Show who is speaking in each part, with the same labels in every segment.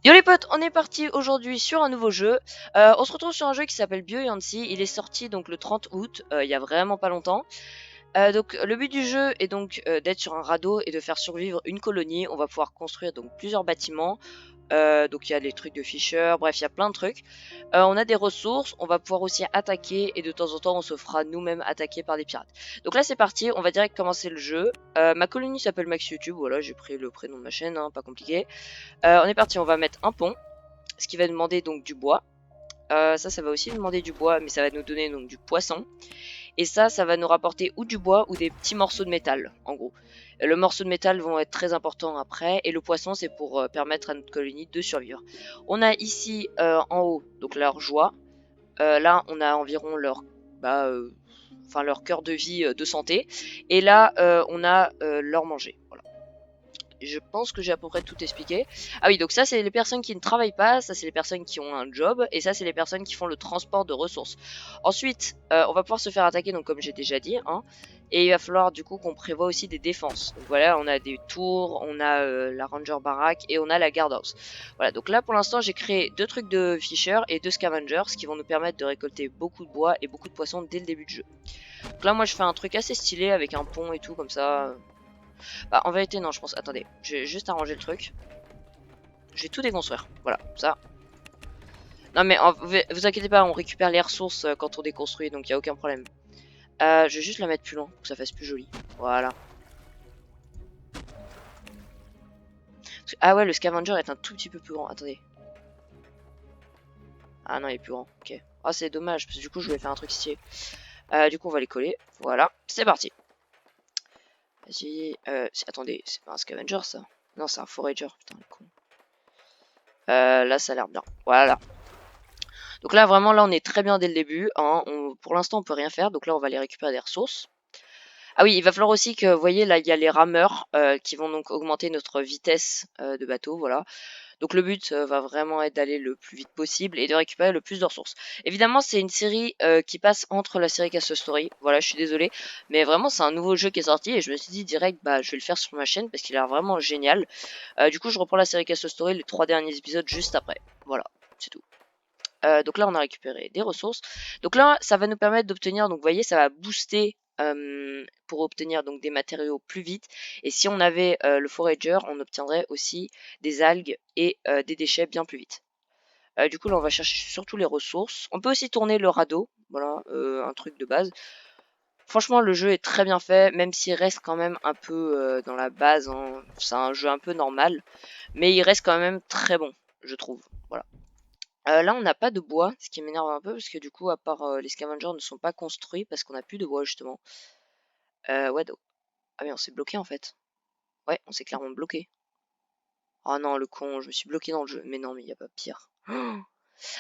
Speaker 1: Yo les potes, on est parti aujourd'hui sur un nouveau jeu. On se retrouve sur un jeu qui s'appelle Bioyancy. Il est sorti donc le 30 août, il y a vraiment pas longtemps. Donc le but du jeu est donc d'être sur un radeau et de faire survivre une colonie. On va pouvoir construire donc plusieurs bâtiments. Donc il y a des trucs de Fisher, bref il y a plein de trucs. On a des ressources, on va pouvoir aussi attaquer et de temps en temps on se fera nous-mêmes attaquer par des pirates. Donc là c'est parti, on va direct commencer le jeu. Ma colonie s'appelle Max YouTube, voilà j'ai pris le prénom de ma chaîne, hein, pas compliqué. On est parti, on va mettre un pont, ce qui va demander donc du bois. Ça va aussi demander du bois, mais ça va nous donner donc du poisson. Et ça va nous rapporter ou du bois ou des petits morceaux de métal, en gros. Le morceau de métal vont être très importants après, et le poisson c'est pour permettre à notre colonie de survivre. On a ici en haut donc leur joie. Là on a environ leur bah, enfin leur cœur de vie de santé. Et là on a leur manger. Voilà. Je pense que j'ai à peu près tout expliqué. Ah oui, donc ça c'est les personnes qui ne travaillent pas, ça c'est les personnes qui ont un job, et ça c'est les personnes qui font le transport de ressources. Ensuite, on va pouvoir se faire attaquer, donc comme j'ai déjà dit, hein, et il va falloir du coup qu'on prévoit aussi des défenses. Donc voilà, on a des tours, on a la ranger barack et on a la guardhouse. Voilà, donc là pour l'instant j'ai créé deux trucs de fisher et deux scavengers qui vont nous permettre de récolter beaucoup de bois et beaucoup de poissons dès le début du jeu. Donc là moi je fais un truc assez stylé avec un pont et tout comme ça. Bah, en vérité, non, je pense. Attendez, je vais juste arranger le truc. Je vais tout déconstruire. Voilà, ça. Non, mais vous inquiétez pas, on récupère les ressources quand on déconstruit, donc il n'y a aucun problème. Je vais juste la mettre plus loin pour que ça fasse plus joli. Voilà. Ah ouais, le scavenger est un tout petit peu plus grand. Attendez. Ah non, il est plus grand. Ok. Ah, c'est dommage, parce que du coup, je voulais faire un truc stylé. Du coup, on va les coller. Voilà, c'est parti. Vas-y. Attendez, c'est pas un scavenger ça? Non, c'est un forager. Putain, le con. Là, ça a l'air bien. Voilà. Donc là, vraiment, là, on est très bien dès le début. Hein. Pour l'instant, on peut rien faire. Donc là, on va aller récupérer des ressources. Ah oui, il va falloir aussi que, vous voyez, là, il y a les rameurs qui vont donc augmenter notre vitesse de bateau. Voilà. Donc le but va vraiment être d'aller le plus vite possible et de récupérer le plus de ressources. Évidemment, c'est une série qui passe entre la série Castle Story. Voilà, je suis désolé. Mais vraiment, c'est un nouveau jeu qui est sorti et je me suis dit direct, bah, je vais le faire sur ma chaîne parce qu'il a l'air vraiment génial. Du coup, je reprends la série Castle Story, les 3 derniers épisodes juste après. Voilà, c'est tout. Donc là, on a récupéré des ressources. Donc là, ça va nous permettre d'obtenir, donc vous voyez, ça va booster pour obtenir donc des matériaux plus vite. Et si on avait le forager, on obtiendrait aussi des algues et des déchets bien plus vite. Du coup, là, on va chercher surtout les ressources. On peut aussi tourner le radeau, voilà, un truc de base. Franchement, le jeu est très bien fait, même s'il reste quand même un peu dans la base. Hein. C'est un jeu un peu normal, mais il reste quand même très bon, je trouve. Voilà. Là, on n'a pas de bois, ce qui m'énerve un peu parce que du coup, à part les scavengers ne sont pas construits parce qu'on n'a plus de bois justement. Ouais, ah mais on s'est bloqué en fait. Ouais, on s'est clairement bloqué. Oh non, le con, je me suis bloqué dans le jeu. Mais non, mais il n'y a pas pire.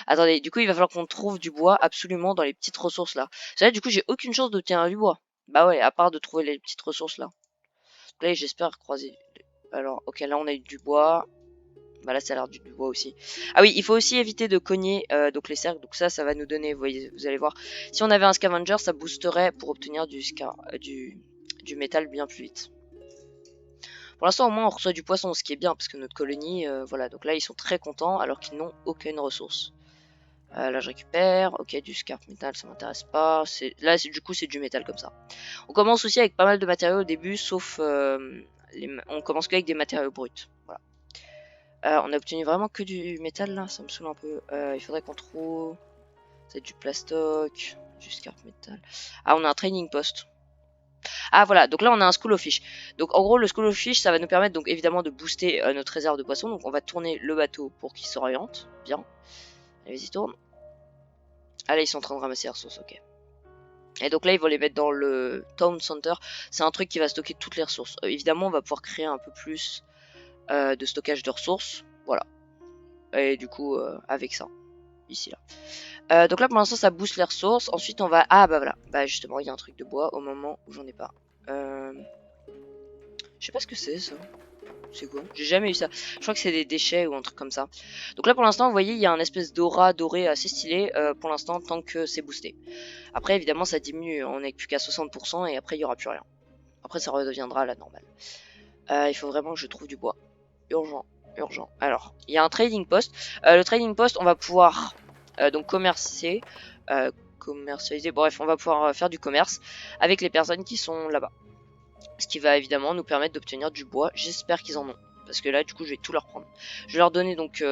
Speaker 1: Attendez, du coup, il va falloir qu'on trouve du bois absolument dans les petites ressources là. C'est vrai, du coup, j'ai aucune chance d'obtenir du bois. Bah ouais, à part de trouver les petites ressources là. Donc là, j'espère croiser. Alors, ok, là, on a eu du bois. Bah là, ça a l'air du bois aussi. Ah oui, il faut aussi éviter de cogner donc les cercles. Donc ça va nous donner, vous allez voir. Si on avait un scavenger, ça boosterait pour obtenir du métal bien plus vite. Pour l'instant, au moins, on reçoit du poisson, ce qui est bien, parce que notre colonie, voilà. Donc là, ils sont très contents, alors qu'ils n'ont aucune ressource. Là, je récupère. Ok, du scarp métal, ça m'intéresse pas. Là, du coup, c'est du métal comme ça. On commence aussi avec pas mal de matériaux au début, sauf... on commence qu'avec des matériaux bruts. Voilà. On a obtenu vraiment que du métal là, ça me saoule un peu. Il faudrait qu'on trouve c'est du plastoc, du scarp métal. Ah, on a un training post. Ah voilà, donc là on a un school of fish. Donc en gros le school of fish ça va nous permettre donc évidemment de booster notre réserve de poissons. Donc on va tourner le bateau pour qu'il s'oriente. Bien. Allez, vas-y tourne. Ah là ils sont en train de ramasser les ressources, ok. Et donc là ils vont les mettre dans le town center. C'est un truc qui va stocker toutes les ressources. Évidemment on va pouvoir créer un peu plus de stockage de ressources. Voilà. Et du coup avec ça. Ici là. Donc là pour l'instant ça booste les ressources. Ensuite on va... Ah bah voilà. Bah justement il y a un truc de bois au moment où j'en ai pas. Je sais pas ce que c'est ça. C'est quoi? J'ai jamais eu ça. Je crois que c'est des déchets ou un truc comme ça. Donc là pour l'instant vous voyez il y a un espèce d'aura doré assez stylé pour l'instant tant que c'est boosté. Après évidemment ça diminue. On n'est plus qu'à 60% et après il y aura plus rien. Après ça redeviendra à la normale. Il faut vraiment que je trouve du bois. Urgent. urgent. Alors, il y a un trading post. Le trading post, on va pouvoir donc commercialiser, bref, on va pouvoir faire du commerce avec les personnes qui sont là-bas. Ce qui va évidemment nous permettre d'obtenir du bois. J'espère qu'ils en ont. Parce que là, du coup, je vais tout leur prendre. Je vais leur donner, donc,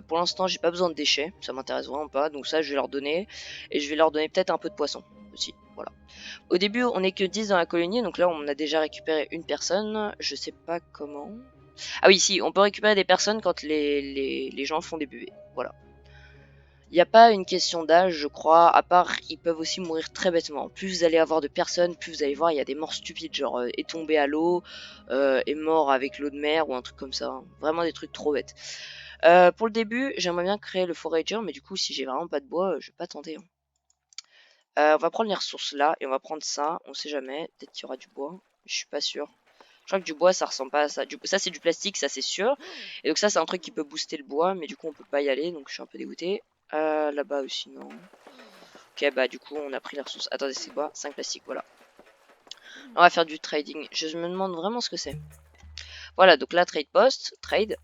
Speaker 1: pour l'instant, j'ai pas besoin de déchets. Ça m'intéresse vraiment pas. Donc ça, je vais leur donner. Et je vais leur donner peut-être un peu de poisson aussi. Voilà. Au début, on est que 10 dans la colonie. Donc là, on a déjà récupéré une personne. Je sais pas comment. Ah oui, si, on peut récupérer des personnes quand les gens font des bébés. Voilà. Il n'y a pas une question d'âge, je crois, à part ils peuvent aussi mourir très bêtement. Plus vous allez avoir de personnes, plus vous allez voir, il y a des morts stupides, genre est tombé à l'eau, est mort avec l'eau de mer ou un truc comme ça. Hein. Vraiment des trucs trop bêtes. Pour le début, j'aimerais bien créer le forager, mais du coup, si j'ai vraiment pas de bois, je vais pas tenter. Hein. On va prendre les ressources là et on va prendre ça, on sait jamais, peut-être qu'il y aura du bois, je suis pas sûr. Je crois que du bois ça ressemble pas à ça. Ça c'est du plastique, ça c'est sûr. Et donc ça c'est un truc qui peut booster le bois, mais du coup on peut pas y aller, donc je suis un peu dégoûté. Là-bas aussi non. Ok bah du coup on a pris les ressources. Attendez c'est quoi? 5 plastiques, voilà. On va faire du trading. Je me demande vraiment ce que c'est. Voilà, donc là, trade post, trade.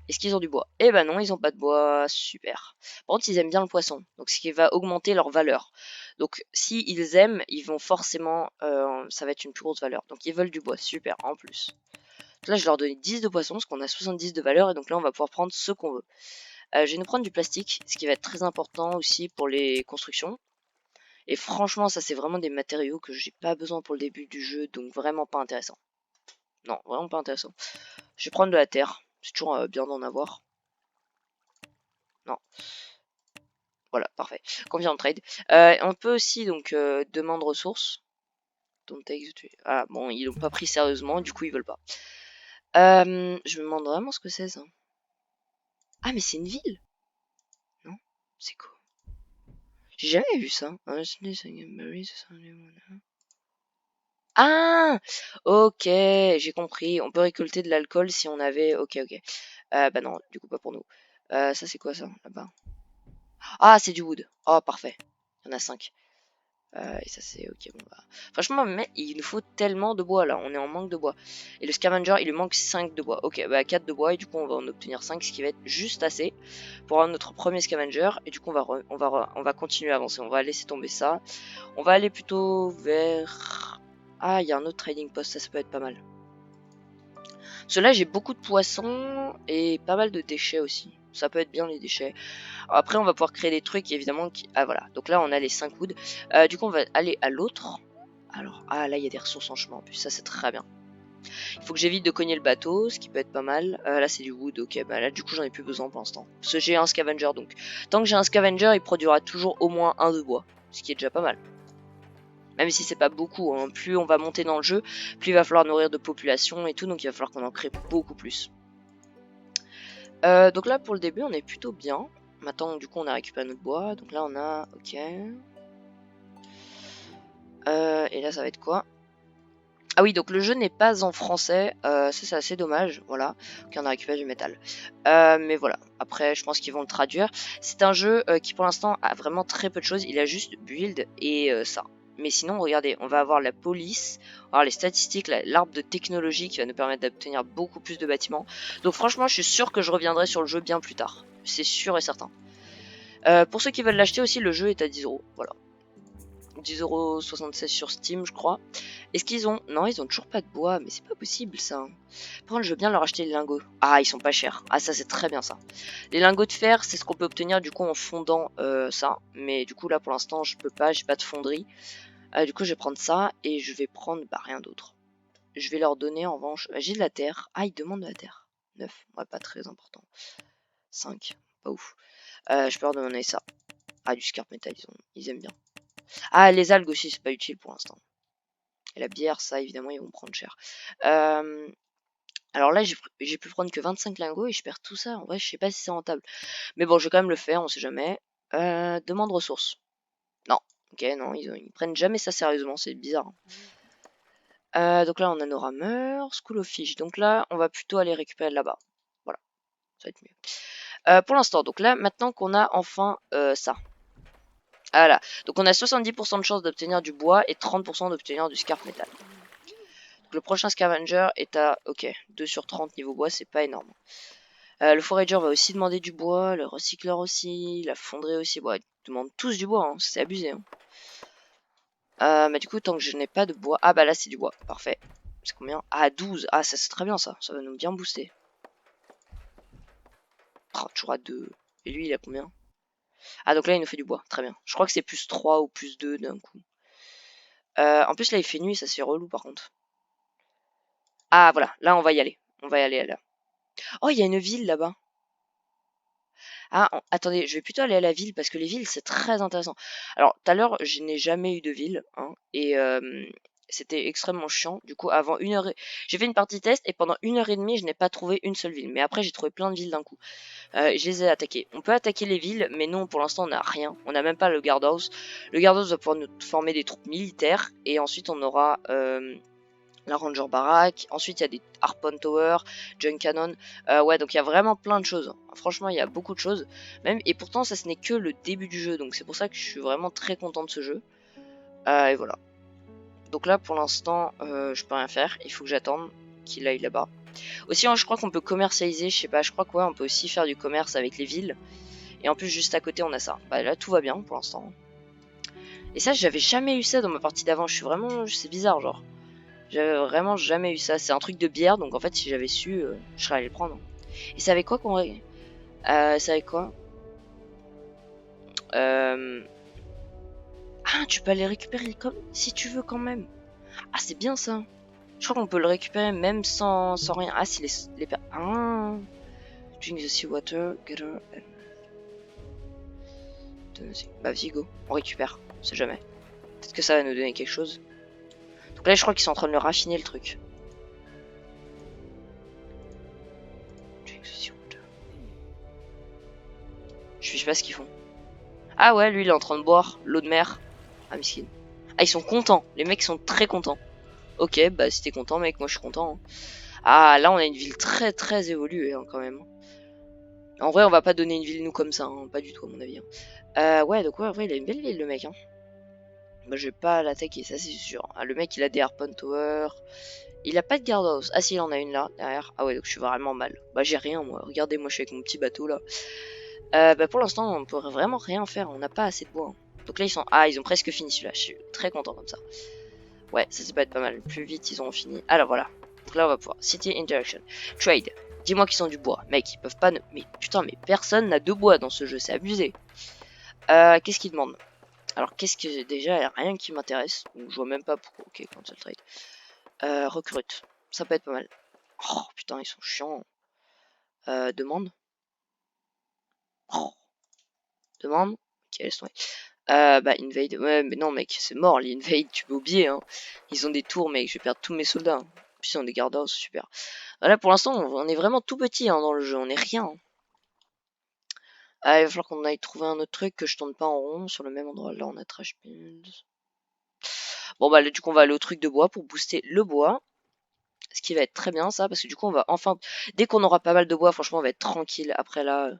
Speaker 1: Est-ce qu'ils ont du bois? Eh ben non, ils ont pas de bois, super. Par contre, ils aiment bien le poisson, donc ce qui va augmenter leur valeur. Donc, si ils aiment, ils vont forcément, ça va être une plus grosse valeur. Donc, ils veulent du bois, super, en plus. Donc là, je leur donne 10 de poisson, parce qu'on a 70 de valeur, et donc là, on va pouvoir prendre ce qu'on veut. Je vais nous prendre du plastique, ce qui va être très important aussi pour les constructions. Et franchement, ça, c'est vraiment des matériaux que j'ai pas besoin pour le début du jeu, donc vraiment pas intéressant. Non, vraiment pas intéressant. Je vais prendre de la terre. C'est toujours bien d'en avoir. Non. Voilà, parfait. Combien de trade. On peut aussi, donc, demande ressources. Don't take the... Ah, bon, ils l'ont pas pris sérieusement, du coup, ils veulent pas. Je me demande vraiment ce que c'est, ça. Ah, mais c'est une ville. Non? C'est quoi? J'ai jamais vu ça. Ah! Ok, j'ai compris. On peut récolter de l'alcool si on avait... Ok, ok. Bah non, du coup, pas pour nous. Ça, c'est quoi, ça, là-bas? Ah, c'est du wood. Oh, parfait. Il y en a 5. Et ça, c'est ok. Bon, bah. Franchement, mais il nous faut tellement de bois là. On est en manque de bois. Et le scavenger, il lui manque 5 de bois. Ok, bah 4 de bois. Et du coup, on va en obtenir 5, ce qui va être juste assez pour avoir notre premier scavenger. Et du coup, on va continuer à avancer. On va laisser tomber ça. On va aller plutôt vers. Ah, il y a un autre trading post. Ça peut être pas mal. Parce que là, j'ai beaucoup de poissons et pas mal de déchets aussi. Ça peut être bien les déchets. Après, on va pouvoir créer des trucs, évidemment. Ah, voilà. Donc là, on a les 5 woods. Du coup, on va aller à l'autre. Alors, ah, là, il y a des ressources en chemin. En plus, ça, c'est très bien. Il faut que j'évite de cogner le bateau, ce qui peut être pas mal. Là, c'est du wood. Ok, bah là, du coup, j'en ai plus besoin pour l'instant. Parce que j'ai un scavenger, donc. Tant que j'ai un scavenger, il produira toujours au moins un de bois. Ce qui est déjà pas mal. Même si c'est pas beaucoup. Hein. Plus on va monter dans le jeu, plus il va falloir nourrir de population et tout. Donc, il va falloir qu'on en crée beaucoup plus. Donc là, pour le début, on est plutôt bien. Maintenant, du coup, on a récupéré notre bois. Donc là, on a... Ok. Et là, ça va être quoi? Ah oui, donc le jeu n'est pas en français. Ça, c'est assez dommage. Voilà. Ok, on a récupéré du métal. Mais voilà. Après, je pense qu'ils vont le traduire. C'est un jeu qui, pour l'instant, a vraiment très peu de choses. Il a juste build et ça. Mais sinon, regardez, on va avoir la police, on va avoir les statistiques, l'arbre de technologie qui va nous permettre d'obtenir beaucoup plus de bâtiments. Donc franchement, je suis sûr que je reviendrai sur le jeu bien plus tard. C'est sûr et certain. Pour ceux qui veulent l'acheter aussi, le jeu est à 10 €. Voilà. 10,76 € sur Steam, je crois. Est-ce qu'ils ont... Non, ils ont toujours pas de bois, mais c'est pas possible, ça. Par contre, je veux bien leur acheter les lingots. Ah, ils sont pas chers. Ah, ça, c'est très bien, ça. Les lingots de fer, c'est ce qu'on peut obtenir, du coup, en fondant ça. Mais du coup, là, pour l'instant, je peux pas, j'ai pas de fonderie. Du coup, je vais prendre ça, et je vais prendre, bah, rien d'autre. Je vais leur donner, en revanche... J'ai de la terre. Ah, ils demandent de la terre. 9, ouais, pas très important. 5, pas ouf. Je peux leur demander ça. Ah, du scarp metal, ils aiment bien. Ah, les algues aussi, c'est pas utile pour l'instant. Et la bière, ça, évidemment, ils vont prendre cher. Alors là, j'ai pu prendre que 25 lingots et je perds tout ça. En vrai, je sais pas si c'est rentable. Mais bon, je vais quand même le faire, on sait jamais. Demande ressources. Non. Ok, non, ils prennent jamais ça sérieusement, c'est bizarre. Donc là, on a nos rameurs, School of Fish. Donc là, on va plutôt aller récupérer là-bas. Voilà, ça va être mieux. Pour l'instant, donc là, maintenant qu'on a enfin ça. Voilà, donc on a 70% de chance d'obtenir du bois et 30% d'obtenir du scarp métal. Donc le prochain scavenger est à, ok, 2 sur 30 niveau bois, c'est pas énorme. Le forager va aussi demander du bois, le recycleur aussi, la fonderie aussi. Bon, ils demandent tous du bois, hein, c'est abusé. Hein. Mais du coup, tant que je n'ai pas de bois... Ah bah là, c'est du bois, parfait. C'est combien? Ah, 12. Ah, ça c'est très bien ça, ça va nous bien booster. Oh, toujours à 2. Et lui, il a combien? Ah, donc là, il nous fait du bois, très bien. Je crois que c'est plus 3 ou plus 2 d'un coup. En plus, là, il fait nuit, ça c'est relou par contre. Ah, voilà, là, on va y aller. On va y aller là. Oh, il y a une ville là-bas. Ah, attendez, je vais plutôt aller à la ville parce que les villes, c'est très intéressant. Alors, tout à l'heure, je n'ai jamais eu de ville, hein, et c'était extrêmement chiant. Du coup, avant une heure, j'ai fait une partie test et pendant 1 heure et demie, je n'ai pas trouvé une seule ville. Mais après, j'ai trouvé plein de villes d'un coup. Je les ai attaquées. On peut attaquer les villes, mais non, pour l'instant, on n'a rien. On n'a même pas le guardhouse. Le guardhouse va pouvoir nous former des troupes militaires et ensuite, on aura la Ranger Barrack. Ensuite, il y a des Harpon Tower, Junk Cannon. Ouais, donc il y a vraiment plein de choses. Franchement, il y a beaucoup de choses. Même, et pourtant, ça ce n'est que le début du jeu. Donc c'est pour ça que je suis vraiment très content de ce jeu. Et voilà. Donc là, pour l'instant, je peux rien faire. Il faut que j'attende qu'il aille là-bas. Aussi, je crois qu'on peut commercialiser. Je sais pas, je crois que ouais, on peut aussi faire du commerce avec les villes. Et en plus, juste à côté, on a ça. Bah là, tout va bien pour l'instant. Et ça, j'avais jamais eu ça dans ma partie d'avant. Je suis vraiment... C'est bizarre, genre. J'avais vraiment jamais eu ça. C'est un truc de bière, donc en fait, si j'avais su, je serais allé le prendre. Et c'est avec quoi qu'on... c'est avec quoi euh... Ah, tu peux aller récupérer comme si tu veux quand même. Ah, c'est bien ça. Je crois qu'on peut le récupérer même sans rien. Ah, si les... Ah. Drink the seawater, gather... Bah, vas-y, go. On récupère. On sait jamais. Peut-être que ça va nous donner quelque chose. Donc là, je crois qu'ils sont en train de le raffiner, le truc. Drink the seawater. Je sais pas ce qu'ils font. Ah ouais, lui, il est en train de boire l'eau de mer. Ah, miskin. Ah, ils sont contents. Les mecs sont très contents. Ok, bah si t'es content, mec, moi je suis content. Hein. Ah, là, on a une ville très très évoluée, hein, quand même. En vrai, on va pas donner une ville, nous, comme ça. Hein, pas du tout, à mon avis. Hein. Ouais, donc ouais, en vrai, il a une belle ville, le mec. Hein. Bah, je vais pas l'attaquer, ça c'est sûr. Ah, le mec, il a des Harpon Tower. Il a pas de guardhouse. Ah, si, il en a une là, derrière. Ah ouais, donc je suis vraiment mal. Bah, j'ai rien, moi. Regardez, moi, je suis avec mon petit bateau, là. Bah, pour l'instant, on peut vraiment rien faire. On n'a pas assez de bois. Hein. Donc là, ils sont... Ah, ils ont presque fini celui-là. Je suis très content comme ça. Ouais, ça peut être pas mal. Plus vite, ils ont fini. Alors voilà. Donc là, on va pouvoir. City Interaction. Trade. Dis-moi qu'ils ont du bois. Mec, ils peuvent pas... Mais putain, mais personne n'a de bois dans ce jeu. C'est abusé. Qu'est-ce qu'ils demandent? Alors, qu'est-ce que... Déjà, il n'y a rien qui m'intéresse. Donc, je vois même pas pourquoi. Ok, cancel trade. Recrute. Ça peut être pas mal. Oh, putain, ils sont chiants. Demande. Oh. Demande. Ok, laisse tomber. Bah, invade. Ouais, mais non, mec, c'est mort, l'invade, tu peux oublier, hein. Ils ont des tours, mec, je vais perdre tous mes soldats. Hein. Puis ils ont des gardos, super. Là, pour l'instant, on est vraiment tout petit hein, dans le jeu, on est rien. Hein. Ah, il va falloir qu'on aille trouver un autre truc que je tourne pas en rond sur le même endroit. Là, on a trash builds. Bon, bah, là, du coup, on va aller au truc de bois pour booster le bois. Ce qui va être très bien, ça, parce que du coup, on va enfin... Dès qu'on aura pas mal de bois, franchement, on va être tranquille. Après là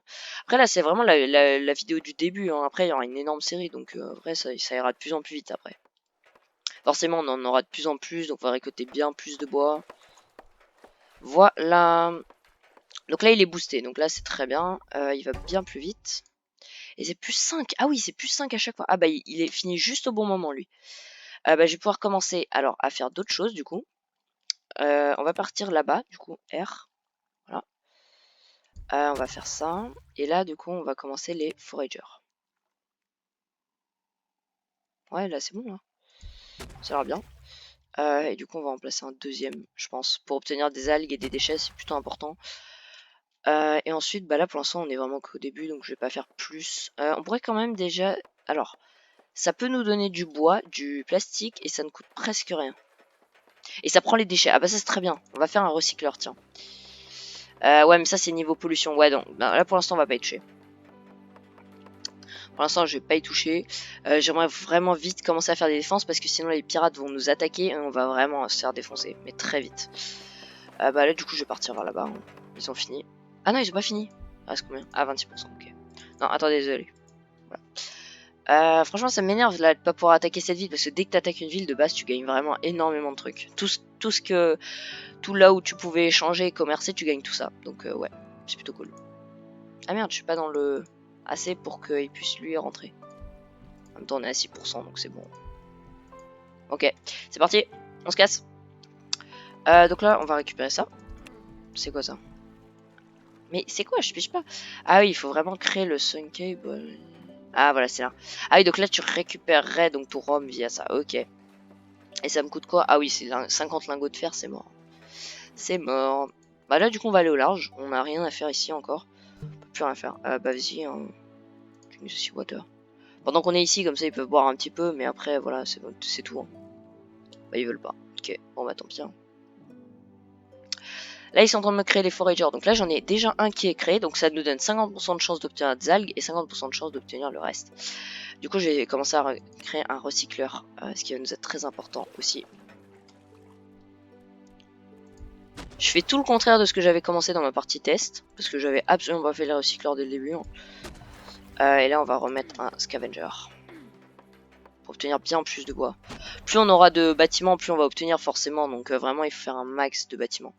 Speaker 1: c'est vraiment la vidéo du début. Hein. Après, il y aura une énorme série, donc vrai, ça ira de plus en plus vite après. Forcément, on en aura de plus en plus, donc on va récolter bien plus de bois. Voilà. Donc là, il est boosté, donc là, c'est très bien. Il va bien plus vite. Et c'est plus 5. Ah oui, c'est plus 5 à chaque fois. Ah bah, il est fini juste au bon moment, lui. Bah, je vais pouvoir commencer alors à faire d'autres choses, du coup. On va partir là-bas, du coup, R. Voilà. On va faire ça. Et là, du coup, on va commencer les foragers. Ouais, là, c'est bon, là. Ça a l'air bien. Et du coup, on va en placer un deuxième, je pense. Pour obtenir des algues et des déchets, c'est plutôt important. Et ensuite, bah là, pour l'instant, on est vraiment qu'au début, donc je vais pas faire plus. On pourrait quand même déjà... Alors, ça peut nous donner du bois, du plastique, et ça ne coûte presque rien. Et ça prend les déchets. Ah bah ça, c'est très bien. On va faire un recycleur, tiens. Ouais, mais ça, c'est niveau pollution. Ouais, donc bah, là, pour l'instant, on va pas y toucher. Pour l'instant, je vais pas y toucher. J'aimerais vraiment vite commencer à faire des défenses, parce que sinon, les pirates vont nous attaquer, et on va vraiment se faire défoncer. Mais très vite. Bah là, du coup, je vais partir vers là-bas. Hein. Ils ont fini. Ah non, ils ont pas fini. Il reste combien? Ah, 26%, ok. Non, attendez, désolé. Voilà. Franchement, ça m'énerve là de pas pouvoir attaquer cette ville parce que dès que tu attaques une ville de base, tu gagnes vraiment énormément de trucs. Tout là où tu pouvais échanger et commercer, tu gagnes tout ça. Donc, ouais. C'est plutôt cool. Ah merde, je suis pas dans le... assez pour qu'il puisse lui rentrer. En même temps, on est à 6%, donc c'est bon. Ok, c'est parti. On se casse. Donc là, on va récupérer ça. C'est quoi ça? Mais c'est quoi? Je pige pas. Ah oui, il faut vraiment créer le Sun Cable. Ah voilà, c'est là. Ah oui, donc là, tu récupérerais donc ton ROM via ça. Ok. Et ça me coûte quoi? Ah oui, c'est 50 lingots de fer, c'est mort. C'est mort. Bah là, du coup, on va aller au large. On n'a rien à faire ici encore. On peut plus rien faire. Bah vas-y, hein. Sea water. Pendant qu'on est ici, comme ça, ils peuvent boire un petit peu. Mais après, voilà, c'est tout. Hein. Bah, ils veulent pas. Ok, bon bah tant pis. Hein. Là, ils sont en train de me créer les foragers. Donc là, j'en ai déjà un qui est créé. Donc ça nous donne 50% de chance d'obtenir des algues et 50% de chance d'obtenir le reste. Du coup, j'ai commencé à créer un recycleur. Ce qui va nous être très important aussi. Je fais tout le contraire de ce que j'avais commencé dans ma partie test. Parce que j'avais absolument pas fait les recycleurs dès le début. Hein. Et là, on va remettre un scavenger. Pour obtenir bien plus de bois. Plus on aura de bâtiments, plus on va obtenir forcément. Donc vraiment, il faut faire un max de bâtiments.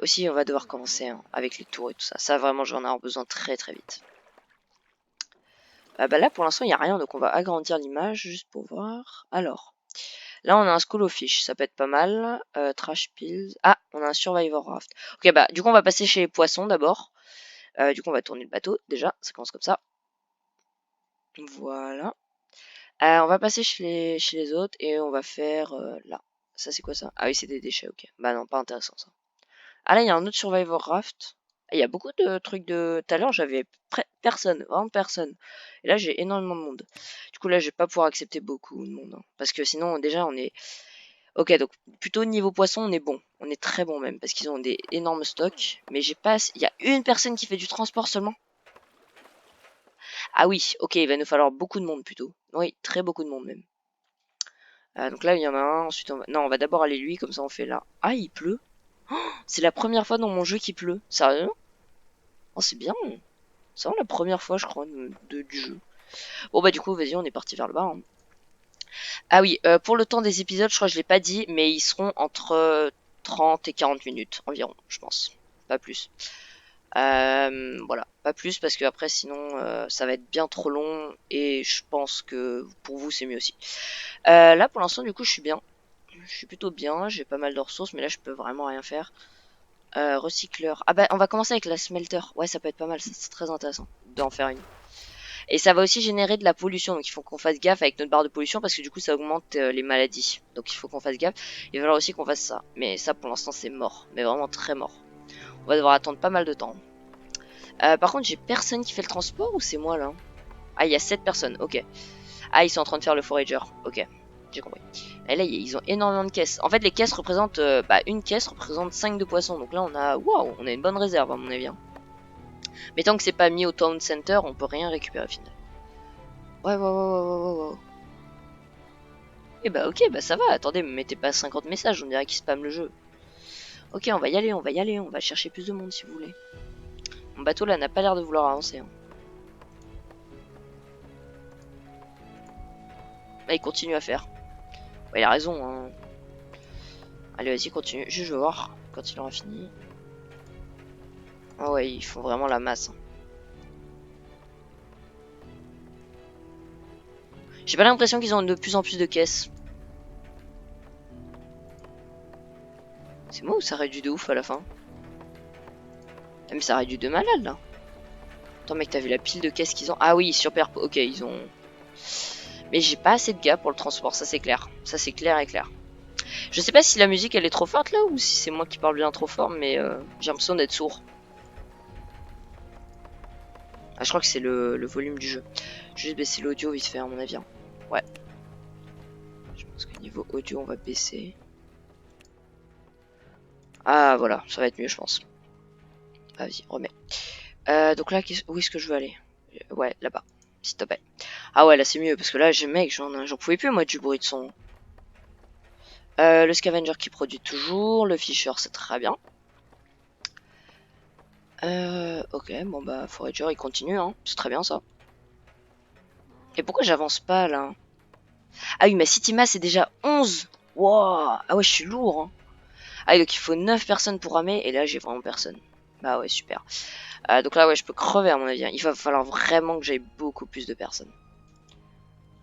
Speaker 1: Aussi, on va devoir commencer hein, avec les tours et tout ça. Ça, vraiment, j'en ai besoin très très vite. Bah là, pour l'instant, il n'y a rien. Donc, on va agrandir l'image juste pour voir. Alors, là, on a un School of Fish. Ça peut être pas mal. Trash Pills. Ah, on a un Survivor Raft. Ok, bah, du coup, on va passer chez les poissons d'abord. Du coup, on va tourner le bateau. Déjà, ça commence comme ça. Voilà. On va passer chez les autres et on va faire là. Ça, c'est quoi ça? Ah oui, c'est des déchets, ok. Bah non, pas intéressant ça. Ah là, il y a un autre Survivor Raft. Il y a beaucoup de trucs de... Tout à l'heure, j'avais personne, vraiment personne. Et là, j'ai énormément de monde. Du coup, là, je vais pas pouvoir accepter beaucoup de monde. Hein. Parce que sinon, déjà, on est... Ok, donc plutôt niveau poisson, on est bon. On est très bon même, parce qu'ils ont des énormes stocks. Mais j'ai pas... Il y a une personne qui fait du transport seulement. Ah oui, ok, il va nous falloir beaucoup de monde plutôt. Oui, très beaucoup de monde même. Donc là, il y en a un. Ensuite, on va... Non, on va d'abord aller lui, comme ça on fait là. Ah, il pleut. C'est la première fois dans mon jeu qu'il pleut. Sérieux? Oh, c'est bien. C'est vraiment la première fois, je crois, du jeu. Bon, bah, du coup, vas-y, on est parti vers le bas. Hein. Ah oui, pour le temps des épisodes, je crois que je l'ai pas dit, mais ils seront entre 30 et 40 minutes environ, je pense. Pas plus. Voilà, pas plus parce que après sinon ça va être bien trop long et je pense que pour vous c'est mieux aussi. Là pour l'instant du coup je suis bien. Je suis plutôt bien, j'ai pas mal de ressources mais là je peux vraiment rien faire. Recycleur. Ah bah on va commencer avec la smelter. Ouais ça peut être pas mal, c'est très intéressant d'en faire une. Et ça va aussi générer de la pollution, donc il faut qu'on fasse gaffe avec notre barre de pollution parce que du coup ça augmente les maladies. Donc il faut qu'on fasse gaffe. Il va falloir aussi qu'on fasse ça. Mais ça pour l'instant c'est mort, mais vraiment très mort. On va devoir attendre pas mal de temps. Par contre j'ai personne qui fait le transport ou c'est moi là? Ah il y a 7 personnes, ok. Ah ils sont en train de faire le forager, ok. J'ai compris. Et là ils ont énormément de caisses. En fait les caisses représentent, une caisse représente 5 de poissons. Donc là waouh, on a une bonne réserve à mon avis. Hein. Mais tant que c'est pas mis au town center, on peut rien récupérer au final. Ouais. Et bah ok, bah ça va, attendez, me mettez pas 50 messages, on dirait qu'ils spamment le jeu. Ok, on va y aller, on va chercher plus de monde si vous voulez. Mon bateau là n'a pas l'air de vouloir avancer. Hein. Là il continue à faire. Ouais, il a raison. Hein. Allez, vas-y, continue. Je vais voir quand il aura fini. Ah ouais, ils font vraiment la masse. Hein. J'ai pas l'impression qu'ils ont de plus en plus de caisses. C'est moi ou ça réduit de ouf à la fin? Ah, mais ça réduit de malade là. Attends mec, t'as vu la pile de caisses qu'ils ont? Ah oui, super. Ok, ils ont... Mais j'ai pas assez de gars pour le transport, ça c'est clair. Ça c'est clair et clair. Je sais pas si la musique elle est trop forte là ou si c'est moi qui parle bien trop fort, mais j'ai l'impression d'être sourd. Ah, je crois que c'est le volume du jeu. Je vais juste baisser l'audio vite fait à mon avis. Hein. Ouais. Je pense que niveau audio on va baisser. Ah voilà, ça va être mieux je pense. Ah, vas-y, remets. Donc là, où est-ce que je veux aller? Ouais, là-bas, s'il te plaît. Ah ouais, là c'est mieux parce que là, mec, j'en pouvais plus moi du bruit de son. Le scavenger qui produit toujours, le fisher c'est très bien. Ok, bon bah forager il continue, hein, c'est très bien ça. Et pourquoi j'avance pas là? Ah oui, ma city mass c'est déjà 11. Wow. Ah ouais, je suis lourd. Hein. Ah donc il faut 9 personnes pour ramer et là j'ai vraiment personne. Bah ouais, super. Donc là, ouais, je peux crever à mon avis, hein. Il va falloir vraiment que j'aille beaucoup plus de personnes.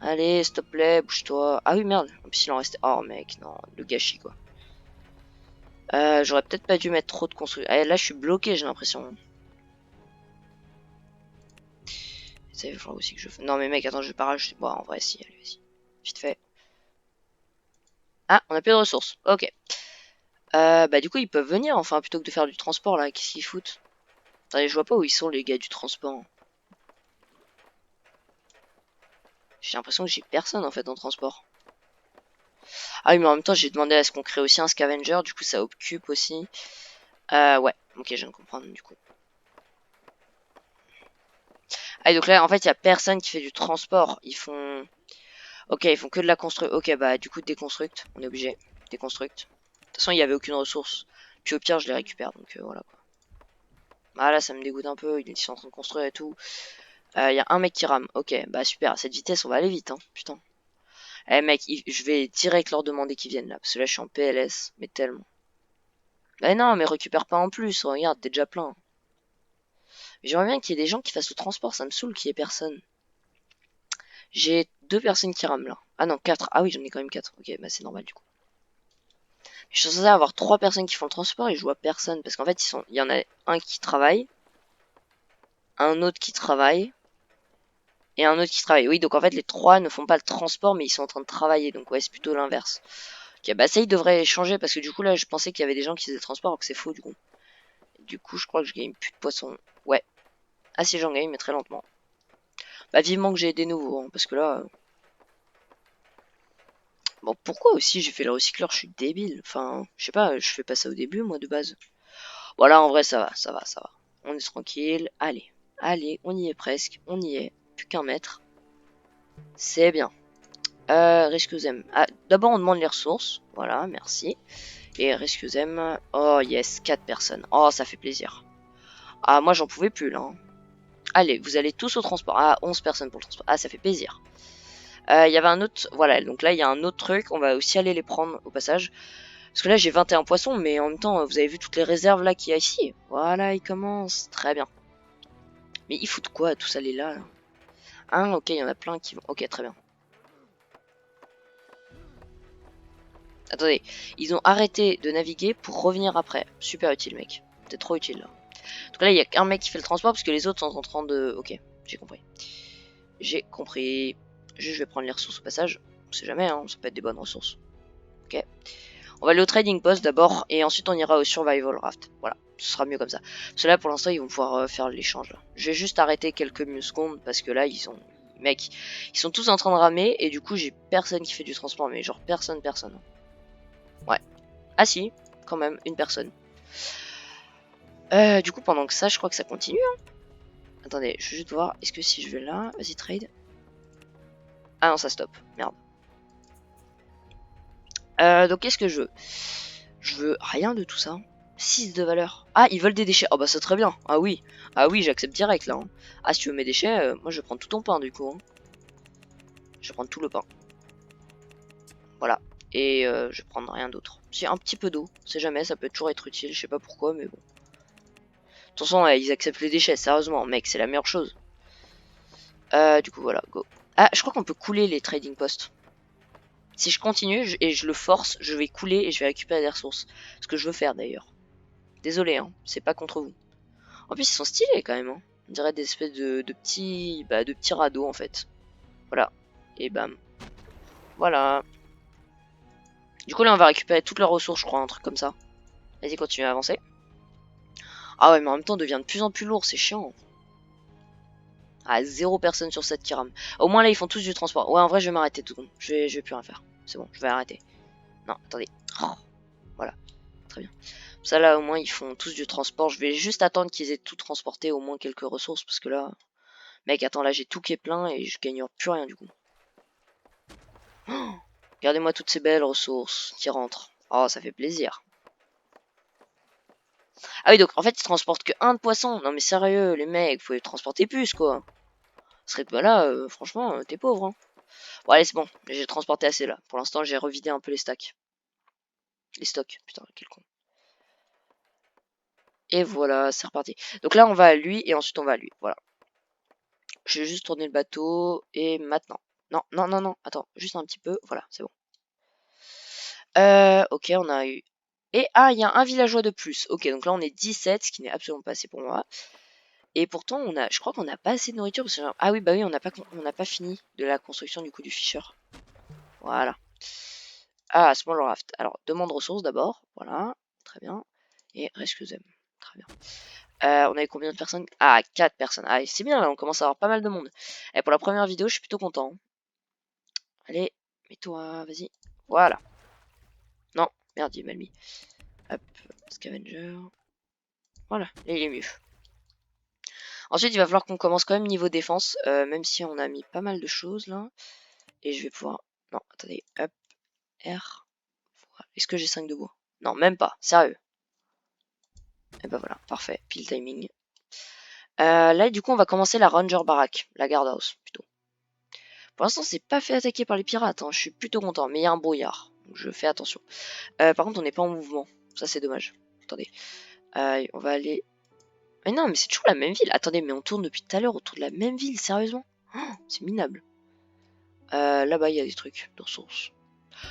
Speaker 1: Allez, s'il te plaît, bouge-toi. Ah oui, merde. En plus, il en restait... Oh, mec, non. Le gâchis, quoi. J'aurais peut-être pas dû mettre trop de construction. Là, je suis bloqué, j'ai l'impression. Ça, il va falloir aussi que je... Non, mais mec, attends, je vais pas rajouter... Bon, en vrai, si, allez, vas-y. Vite fait. Ah, on a plus de ressources. Ok. Bah, du coup, ils peuvent venir, enfin, plutôt que de faire du transport, là. Qu'est-ce qu'ils foutent? Attendez, je vois pas où ils sont, les gars du transport. J'ai l'impression que j'ai personne, en fait, dans le transport. Ah oui, mais en même temps, j'ai demandé à ce qu'on crée aussi un scavenger, du coup, ça occupe aussi. Ouais. Ok, je viens de comprendre, du coup. Ah, donc là, en fait, il y a personne qui fait du transport. Ils font... Ok, ils font que de la construction. Ok, bah, du coup, déconstruct. On est obligé. Déconstruct. De toute façon, il y avait aucune ressource. Puis au pire, je les récupère, donc voilà, quoi. Ah là, ça me dégoûte un peu. Ils sont en train de construire et tout. Il y a un mec qui rame. Ok, bah super. À cette vitesse, on va aller vite, hein. Putain. Eh mec, je vais direct leur demander qu'ils viennent là. Parce que là, je suis en PLS. Mais tellement. Bah non, mais récupère pas en plus. Regarde, t'es déjà plein. J'aimerais bien qu'il y ait des gens qui fassent le transport. Ça me saoule qu'il y ait personne. J'ai 2 personnes qui rament là. Ah non, 4. Ah oui, j'en ai quand même 4. Ok, bah c'est normal du coup. Je suis censé avoir 3 personnes qui font le transport et je vois personne. Parce qu'en fait, il y en a un qui travaille, un autre qui travaille, et un autre qui travaille. Oui, donc en fait, les 3 ne font pas le transport, mais ils sont en train de travailler. Donc ouais, c'est plutôt l'inverse. Ok, bah ça, il devrait changer parce que du coup, là, je pensais qu'il y avait des gens qui faisaient le transport, alors que c'est faux du coup. Du coup, je crois que je gagne plus de poissons. Ouais. Ah si, j'en gagne, mais très lentement. Bah vivement que j'ai des nouveaux, hein, parce que là... Bon, pourquoi aussi j'ai fait le recycleur? Je suis débile. Enfin, je sais pas, je fais pas ça au début, moi, de base. Voilà, en vrai, ça va, ça va, ça va. On est tranquille. Allez, allez, on y est presque. On y est. Plus qu'un mètre. C'est bien. Rescuzem. Ah, d'abord, on demande les ressources. Voilà, merci. Et Rescuzem. Oh, yes, 4 personnes. Oh, ça fait plaisir. Ah, moi, j'en pouvais plus, là, hein. Allez, vous allez tous au transport. Ah, 11 personnes pour le transport. Ah, ça fait plaisir. Il y avait un autre... Voilà, donc là, il y a un autre truc. On va aussi aller les prendre au passage. Parce que là, j'ai 21 poissons, mais en même temps, vous avez vu toutes les réserves là qu'il y a ici. Voilà, ils commencent. Très bien. Mais ils foutent quoi, tous aller là, là? Hein, ok, il y en a plein qui vont... Ok, très bien. Attendez, ils ont arrêté de naviguer pour revenir après. Super utile, mec. C'est trop utile, là. Donc là, il y a qu'un mec qui fait le transport, parce que les autres sont en train de... Ok, j'ai compris. J'ai compris. Juste, je vais prendre les ressources au passage. On sait jamais, hein, ça peut être des bonnes ressources. Ok. On va aller au trading post d'abord, et ensuite on ira au survival raft. Voilà, ce sera mieux comme ça. Parce que là, pour l'instant, ils vont pouvoir faire l'échange. Je vais juste arrêter quelques secondes, parce que là, ils sont... Mec, ils sont tous en train de ramer, et du coup, j'ai personne qui fait du transport, mais genre personne, personne. Ouais. Ah si, quand même, une personne. Du coup, pendant que ça, je crois que ça continue. Hein. Attendez, je vais juste voir, est-ce que si je vais là... Vas-y, trade. Ah non, ça stop, merde. Donc qu'est-ce que je veux? Je veux rien de tout ça. 6 de valeur. Ah, ils veulent des déchets. Oh bah c'est très bien. Ah oui. Ah oui, j'accepte direct là. Hein. Ah, si tu veux mes déchets, moi je vais prendre tout ton pain du coup. Hein. Je vais prendre tout le pain. Voilà. Et je vais prendre rien d'autre. C'est un petit peu d'eau. C'est jamais, ça peut toujours être utile. Je sais pas pourquoi, mais bon. De toute façon, ils acceptent les déchets. Sérieusement, mec, c'est la meilleure chose. Du coup, voilà, go. Ah, je crois qu'on peut couler les trading posts. Si je continue et je le force, je vais couler et je vais récupérer des ressources. Ce que je veux faire d'ailleurs. Désolé, hein, c'est pas contre vous. En plus, ils sont stylés quand même. Hein. On dirait des espèces de petits, de petits radeaux en fait. Voilà. Et bam. Voilà. Du coup, là, on va récupérer toutes leurs ressources, je crois, un truc comme ça. Vas-y, continue à avancer. Ah ouais, mais en même temps, on devient de plus en plus lourd, c'est chiant. Ah, 0 personne sur 7 qui rame. Au moins, là, ils font tous du transport. Ouais, en vrai, je vais m'arrêter tout le monde. Je vais plus rien faire. C'est bon, je vais arrêter. Non, attendez. Oh, voilà. Très bien. Ça, là, au moins, ils font tous du transport. Je vais juste attendre qu'ils aient tout transporté, au moins quelques ressources, parce que là... Mec, attends, là, j'ai tout qui est plein et je gagne plus rien, du coup. Oh, regardez-moi toutes ces belles ressources qui rentrent. Oh, ça fait plaisir. Ah oui, donc, en fait, ils transportent que un de poisson. Non, mais sérieux, les mecs, faut les transporter plus, quoi. Ce rythme-là, franchement, t'es pauvre, hein. Bon, allez, c'est bon. J'ai transporté assez, là. Pour l'instant, j'ai revidé un peu les stacks. Les stocks, putain, quel con. Et voilà, c'est reparti. Donc là, on va à lui et ensuite on va à lui. Voilà. Je vais juste tourner le bateau et maintenant. Non, non, non, non. Attends, juste un petit peu. Voilà, c'est bon. Ok, on a eu... Et ah, il y a un villageois de plus. Ok, donc là on est 17, ce qui n'est absolument pas assez pour moi. Et pourtant, je crois qu'on n'a pas assez de nourriture. Parce que, ah oui, bah oui, on n'a pas fini de la construction du coup du Fisher. Voilà. Ah, Small Raft. Alors, demande ressources d'abord. Voilà, très bien. Et rescue them. Très bien. On avait combien de personnes? Ah, 4 personnes. Ah, c'est bien, là, on commence à avoir pas mal de monde. Et pour la première vidéo, je suis plutôt content. Allez, mets-toi, vas-y. Voilà. Non, merde, il est mal mis. Hop, scavenger. Voilà, là, il est mieux. Ensuite, il va falloir qu'on commence quand même niveau défense, même si on a mis pas mal de choses là. Et je vais pouvoir... Non, attendez, hop, R. Voilà. Est-ce que j'ai 5 de bois? Non, même pas, sérieux. Et ben voilà, parfait, pile timing. Là, du coup, on va commencer la Ranger Barrack, la Guardhouse plutôt. Pour l'instant, c'est pas fait attaquer par les pirates, hein. Je suis plutôt content, mais il y a un brouillard, donc je fais attention. Par contre, on n'est pas en mouvement, ça c'est dommage. Attendez, on va aller... Mais non, mais c'est toujours la même ville. Attendez, mais on tourne depuis tout à l'heure autour de la même ville, sérieusement? Oh, c'est minable. Là-bas, il y a des trucs de ressources.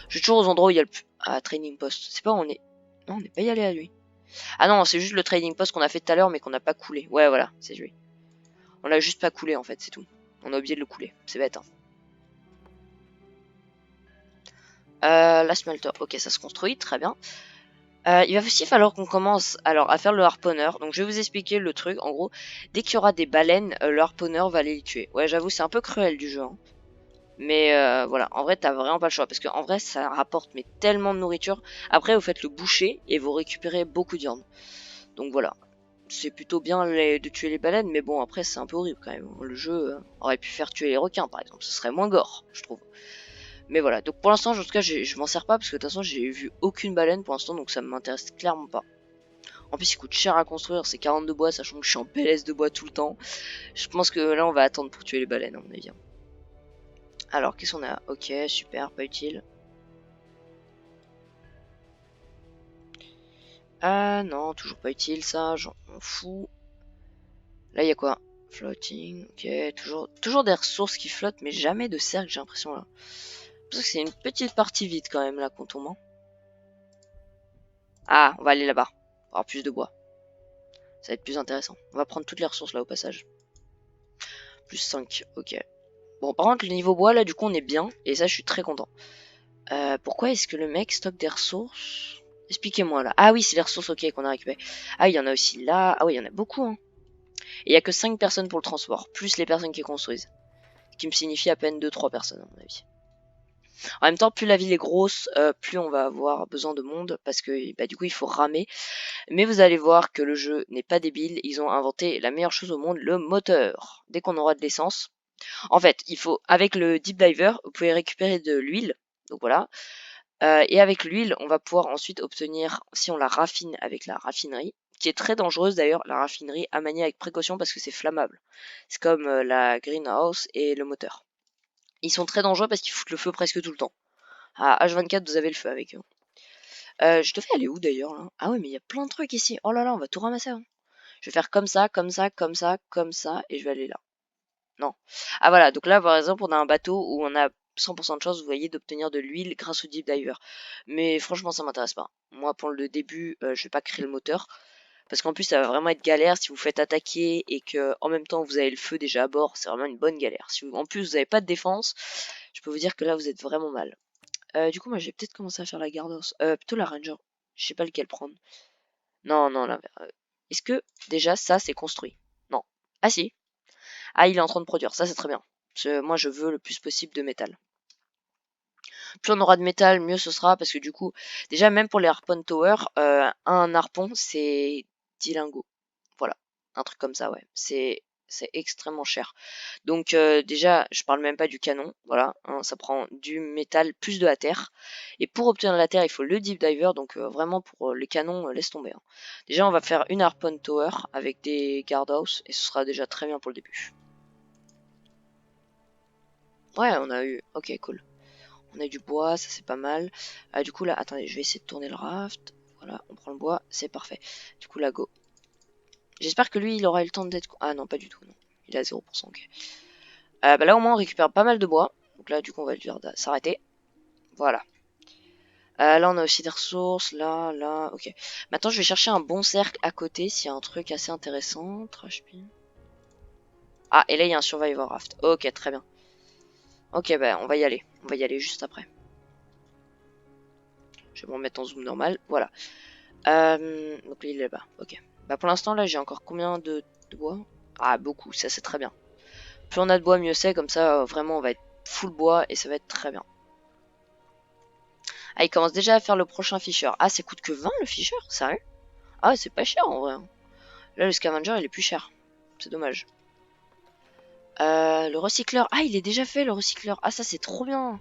Speaker 1: Je suis toujours aux endroits où il y a le... Ah, Training Post. C'est pas où on est... Non, on n'est pas y allé à lui. Ah non, c'est juste le Trading Post qu'on a fait tout à l'heure, mais qu'on n'a pas coulé. Ouais, voilà, c'est lui. On l'a juste pas coulé, en fait, c'est tout. On a oublié de le couler. C'est bête, hein. La smelter. Ok, ça se construit, très bien. Il va aussi falloir qu'on commence alors à faire le harponneur. Donc je vais vous expliquer le truc. En gros, dès qu'il y aura des baleines, le harponneur va aller les tuer. Ouais, j'avoue, c'est un peu cruel du jeu, hein. Mais voilà, en vrai, t'as vraiment pas le choix. Parce qu'en vrai, ça rapporte mais tellement de nourriture. Après, vous faites le boucher et vous récupérez beaucoup de viande. Donc voilà. C'est plutôt bien de tuer les baleines. Mais bon, après, c'est un peu horrible quand même. Le jeu aurait pu faire tuer les requins, par exemple. Ce serait moins gore, je trouve. Mais voilà. Donc pour l'instant, en tout cas, je m'en sers pas. Parce que de toute façon, j'ai vu aucune baleine pour l'instant. Donc ça m'intéresse clairement pas. En plus, il coûte cher à construire. C'est 40 de bois, sachant que je suis en PLS de bois tout le temps. Je pense que là, on va attendre pour tuer les baleines, à mon avis. Alors, qu'est-ce qu'on a? Ok, super, pas utile. Ah non, toujours pas utile ça, j'en fous. Là, il y a quoi? Floating, ok, toujours des ressources qui flottent, mais jamais de cercle, j'ai l'impression là. Parce que c'est une petite partie vide quand même là qu'on tombe, hein. Ah, on va aller là-bas, avoir plus de bois. Ça va être plus intéressant. On va prendre toutes les ressources là au passage. Plus 5, ok. Bon, par contre, le niveau bois là, du coup, on est bien, et ça, je suis très content. Pourquoi est-ce que le mec stocke des ressources? Expliquez-moi là. Ah oui, c'est les ressources, ok, qu'on a récupérées. Ah, il y en a aussi là. Ah oui, il y en a beaucoup, hein. Et il n'y a que 5 personnes pour le transport, plus les personnes qui construisent. Ce qui me signifie à peine 2-3 personnes, à mon avis. En même temps, plus la ville est grosse, plus on va avoir besoin de monde, parce que bah, du coup, il faut ramer. Mais vous allez voir que le jeu n'est pas débile, ils ont inventé la meilleure chose au monde, le moteur. Dès qu'on aura de l'essence. En fait, il faut, avec le Deep Diver, vous pouvez récupérer de l'huile. Donc voilà. Et avec l'huile, on va pouvoir ensuite obtenir, si on la raffine avec la raffinerie, qui est très dangereuse d'ailleurs, la raffinerie, à manier avec précaution parce que c'est flammable. C'est comme la greenhouse et le moteur. Ils sont très dangereux parce qu'ils foutent le feu presque tout le temps. À H24, vous avez le feu avec eux. Je devais aller où d'ailleurs là? Ah ouais, mais il y a plein de trucs ici. Oh là là, on va tout ramasser, hein. Je vais faire comme ça, comme ça, comme ça, comme ça, et je vais aller là. Non. Ah voilà, donc là, par exemple, on a un bateau où on a 100% de chance, vous voyez, d'obtenir de l'huile grâce au Deep Diver. Mais franchement, ça m'intéresse pas. Moi, pour le début, je vais pas créer le moteur. Parce qu'en plus, ça va vraiment être galère si vous faites attaquer et que en même temps, vous avez le feu déjà à bord. C'est vraiment une bonne galère. Si en plus, vous n'avez pas de défense, je peux vous dire que là, vous êtes vraiment mal. Du coup, moi, j'ai peut-être commencé à faire la Gardos. Plutôt la Ranger. Je sais pas lequel prendre. Non, non, là. Est-ce que, déjà, ça, c'est construit? Non. Ah si. Ah, il est en train de produire, ça c'est très bien. Moi je veux le plus possible de métal. Plus on aura de métal, mieux ce sera, parce que du coup, déjà même pour les Harpon Tower, un harpon c'est 10 lingots. Voilà, un truc comme ça, ouais. C'est extrêmement cher. Donc déjà, je parle même pas du canon, voilà, hein, ça prend du métal plus de la terre. Et pour obtenir la terre, il faut le Deep Diver, donc vraiment pour les canons, laisse tomber, hein. Déjà, on va faire une Harpon Tower avec des guardhouse, et ce sera déjà très bien pour le début. Ouais, on a eu... Ok, cool. On a du bois, ça c'est pas mal. Du coup là, attendez, je vais essayer de tourner le raft. Voilà, on prend le bois, c'est parfait. Du coup là, go. J'espère que lui, il aura eu le temps d'être... Ah non, pas du tout, non. Il est à 0%, ok. Bah là, au moins, on récupère pas mal de bois. Donc là, du coup, on va lui dire de s'arrêter. Voilà. Là, on a aussi des ressources. Là, ok. Maintenant, je vais chercher un bon cercle à côté s'il y a un truc assez intéressant. Trash bin. Ah, et là, il y a un Survivor Raft. Ok, très bien. Ok, bah, on va y aller. On va y aller juste après. Je vais me remettre en zoom normal. Voilà. Donc, il est là-bas. Ok. Bah, pour l'instant, là, j'ai encore combien de bois? Ah, beaucoup. Ça, c'est très bien. Plus on a de bois, mieux c'est. Comme ça, vraiment, on va être full bois et ça va être très bien. Ah, il commence déjà à faire le prochain Fisher. Ah, ça coûte que 20 le Fisher? Sérieux? Ah, c'est pas cher en vrai. Là, le Scavenger, il est plus cher. C'est dommage. Le recycleur. Ah, il est déjà fait le recycleur. Ah, ça, c'est trop bien.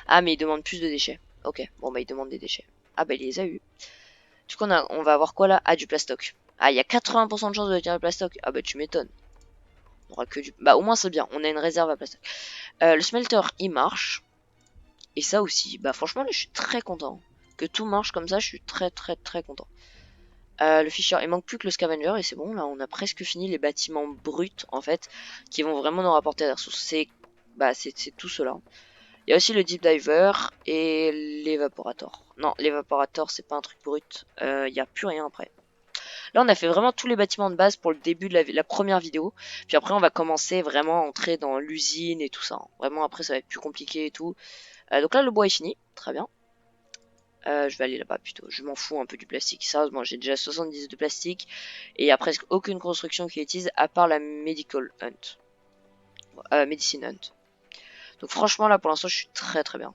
Speaker 1: Ah, mais il demande plus de déchets. Ok, bon, bah, il demande des déchets. Ah, bah, il les a eu. Du coup, on va avoir quoi là? Ah, du plastoc. Ah, il y a 80% de chance de tirer le plastoc. Ah, bah, tu m'étonnes. On aura que du. Bah, au moins, c'est bien. On a une réserve à plastoc. Le smelter, il marche. Et ça aussi. Bah, franchement, là, je suis très content. Que tout marche comme ça, je suis très, très, très content. Le Fisher, il manque plus que le Scavenger et c'est bon, là on a presque fini les bâtiments bruts en fait, qui vont vraiment nous rapporter des ressources. C'est tout cela. Il y a aussi le Deep Diver et l'Evaporator. Non, l'Evaporator c'est pas un truc brut, il n'y a plus rien après. Là on a fait vraiment tous les bâtiments de base pour le début de la première vidéo, puis après on va commencer vraiment à entrer dans l'usine et tout ça. Vraiment après ça va être plus compliqué et tout. Donc là le bois est fini, très bien. Je vais aller là-bas plutôt. Je m'en fous un peu du plastique. Sérieusement, j'ai déjà 70 de plastique. Et il n'y a presque aucune construction qui utilise à part la Medical Hunt. Medicine Hunt. Donc franchement, là, pour l'instant, je suis très très bien.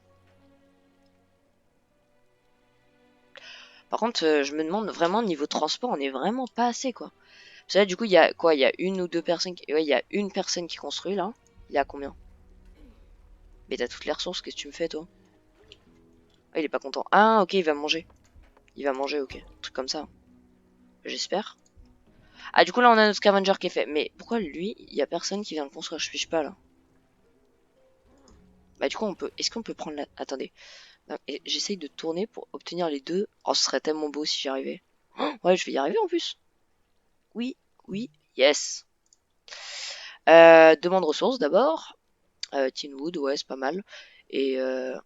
Speaker 1: Par contre, je me demande vraiment, niveau transport, on est vraiment pas assez, quoi. Parce que là, du coup, il y a quoi? Il y a une ou deux personnes qui... Ouais, il y a une personne qui construit, là. Il y a combien? Mais t'as toutes les ressources, qu'est-ce que tu me fais, toi? Ah, il est pas content. Ah, ok, il va manger. Il va manger, ok. Un truc comme ça. J'espère. Ah, du coup, là, on a notre scavenger qui est fait. Mais pourquoi lui, il y a personne qui vient le construire? Je fiche pas, là. Bah, du coup, on peut. Est-ce qu'on peut prendre la. Attendez. J'essaye de tourner pour obtenir les deux. Oh, ce serait tellement beau si j'y arrivais. Oh, ouais, je vais y arriver en plus. Oui, oui, yes. Demande ressources d'abord. Tin Wood, ouais, c'est pas mal. Et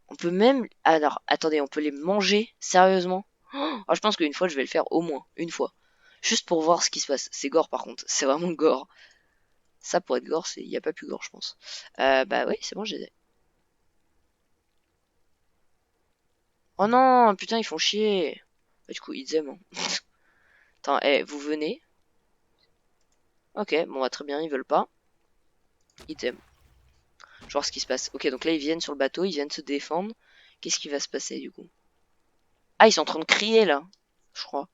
Speaker 1: on peut même. Alors, attendez, on peut les manger sérieusement. Oh, je pense qu'une fois, je vais le faire au moins. Une fois. Juste pour voir ce qui se passe. C'est gore par contre. C'est vraiment gore. Ça, pour être gore, il n'y a pas plus gore, je pense. Bah oui, c'est bon, j'ai. Oh non, putain, ils font chier. Bah, du coup, ils aiment. Hein. Attends, vous venez. Ok, bon, bah, très bien, ils veulent pas. Ils aiment. Je vais voir ce qui se passe. Ok, donc là, ils viennent sur le bateau, ils viennent se défendre. Qu'est-ce qui va se passer, du coup? Ah, ils sont en train de crier, là. Je crois.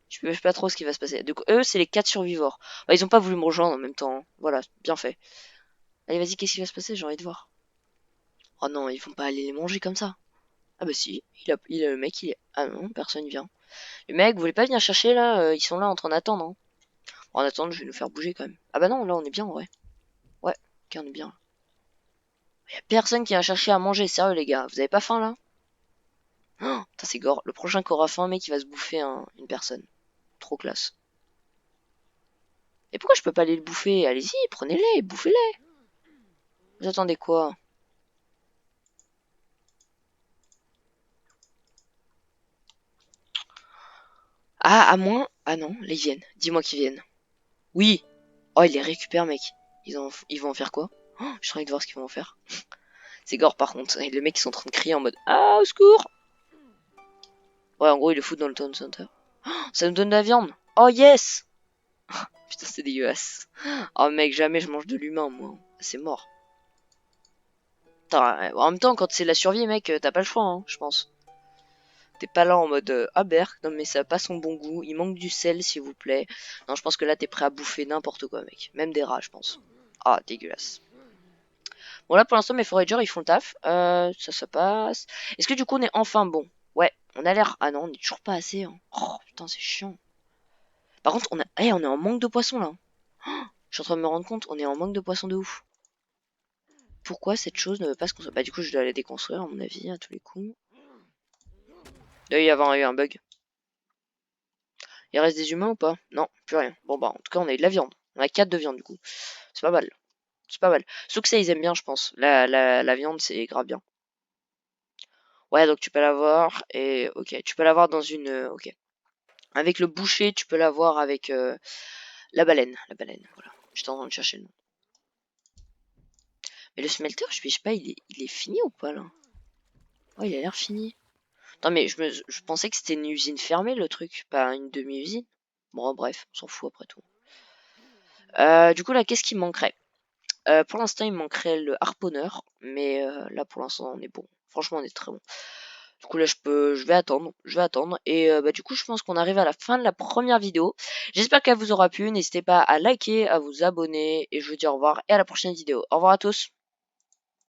Speaker 1: Je sais pas trop ce qui va se passer. Du coup, eux, c'est les 4 survivors. Bah, ils ont pas voulu me rejoindre en même temps. Hein. Voilà, bien fait. Allez, vas-y, qu'est-ce qui va se passer? J'ai envie de voir. Oh non, ils vont pas aller les manger comme ça. Ah bah si, le mec, il est... Ah non, personne vient. Les mecs, vous voulez pas venir chercher là? Ils sont là en train d'attendre. Hein. En attendant, je vais nous faire bouger quand même. Ah bah non, là on est bien en vrai. Ouais, ok, on est bien. Y a personne qui vient chercher à manger, sérieux les gars. Vous avez pas faim là? Oh, putain, c'est gore. Le prochain qui aura faim, mec, il va se bouffer une personne. Trop classe. Et pourquoi je peux pas aller le bouffer? Allez-y, prenez-les, bouffez-les. Vous attendez quoi? Ah, à moins? Ah non, les viennent. Dis-moi qu'ils viennent. Oui. Oh, ils les récupèrent, mec. Ils vont en faire quoi? Oh, je suis en train de voir ce qu'ils vont en faire. C'est gore par contre. Et les mecs ils sont en train de crier en mode ah au secours. Ouais en gros ils le foutent dans le town center. Oh, ça nous donne de la viande. Oh yes. Putain c'est dégueulasse. Oh mec jamais je mange de l'humain moi. C'est mort. Putain, en même temps quand c'est la survie mec t'as pas le choix hein, je pense. T'es pas là en mode ah berk non mais ça a pas son bon goût. Il manque du sel s'il vous plaît. Non je pense que là t'es prêt à bouffer n'importe quoi mec. Même des rats je pense. Ah dégueulasse. Bon là pour l'instant mes foragers ils font le taf. Ça passe. Est-ce que du coup on est enfin bon? Ouais, on a l'air. Ah non, on est toujours pas assez. Hein. Oh putain c'est chiant. Par contre on est en manque de poissons là. Je suis en train de me rendre compte, on est en manque de poissons de ouf. Pourquoi cette chose ne veut pas se construire? Bah du coup je dois la déconstruire à mon avis à tous les coups. Il y avoir eu un bug. Il reste des humains ou pas? Non, plus rien. Bon bah en tout cas on a eu de la viande. On a 4 de viande du coup. C'est pas mal. C'est pas mal. Sauf que ça ils aiment bien je pense. La viande c'est grave bien. Ouais donc tu peux l'avoir et ok. Tu peux l'avoir dans une... ok. Avec le boucher tu peux l'avoir avec la baleine. La baleine voilà. J'étais en train de chercher le nom. Mais le smelter je sais pas il est fini ou pas là? Ouais il a l'air fini. Non mais je pensais que c'était une usine fermée le truc. Pas une demi-usine. Bon bref on s'en fout après tout. Du coup là qu'est-ce qui me manquerait? Pour l'instant, il me manquerait le harponneur, mais là, pour l'instant, on est bon. Franchement, on est très bon. Du coup, là, je vais attendre. Et bah, du coup, je pense qu'on arrive à la fin de la première vidéo. J'espère qu'elle vous aura plu. N'hésitez pas à liker, à vous abonner, et je vous dis au revoir et à la prochaine vidéo. Au revoir à tous.